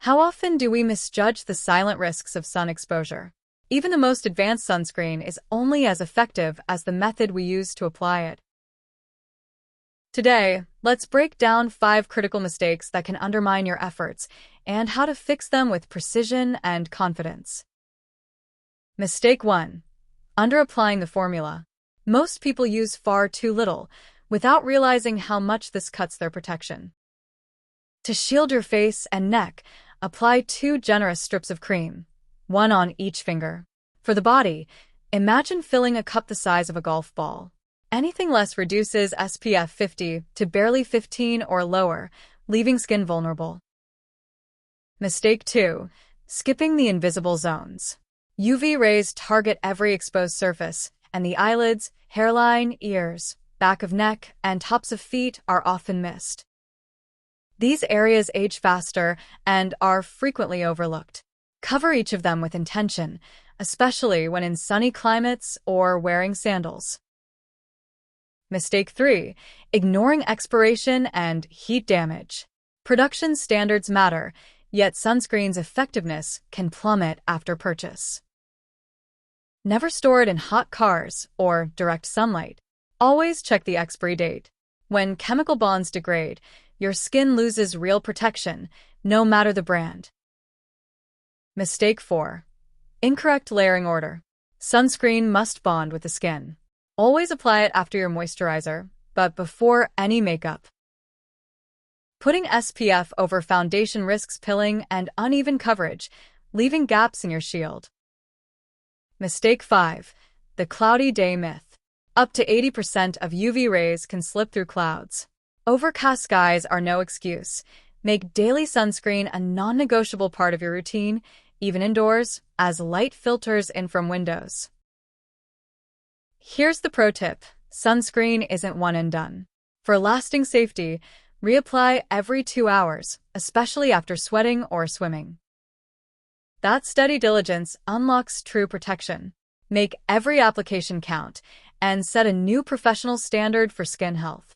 How often do we misjudge the silent risks of sun exposure? Even the most advanced sunscreen is only as effective as the method we use to apply it. Today, let's break down 5 critical mistakes that can undermine your efforts and how to fix them with precision and confidence. Mistake 1. Underapplying the formula. Most people use far too little, without realizing how much this cuts their protection. To shield your face and neck, apply 2 generous strips of cream, 1 on each finger. For the body, imagine filling a cup the size of a golf ball. Anything less reduces SPF 50 to barely 15 or lower, leaving skin vulnerable. Mistake 2. Skipping the invisible zones. UV rays target every exposed surface, and the eyelids, hairline, ears, back of neck, and tops of feet are often missed. These areas age faster and are frequently overlooked. Cover each of them with intention, especially when in sunny climates or wearing sandals. Mistake 3. Ignoring expiration and heat damage. Production standards matter, yet sunscreen's effectiveness can plummet after purchase. Never store it in hot cars or direct sunlight. Always check the expiry date. When chemical bonds degrade, your skin loses real protection, no matter the brand. Mistake 4. Incorrect layering order. Sunscreen must bond with the skin. Always apply it after your moisturizer, but before any makeup. Putting SPF over foundation risks pilling and uneven coverage, leaving gaps in your shield. Mistake 5. The cloudy day myth. Up to 80% of UV rays can slip through clouds. Overcast skies are no excuse. Make daily sunscreen a non-negotiable part of your routine, even indoors, as light filters in from windows. Here's the pro tip. Sunscreen isn't one and done. For lasting safety, reapply every 2 hours, especially after sweating or swimming. That steady diligence unlocks true protection. Make every application count and set a new professional standard for skin health.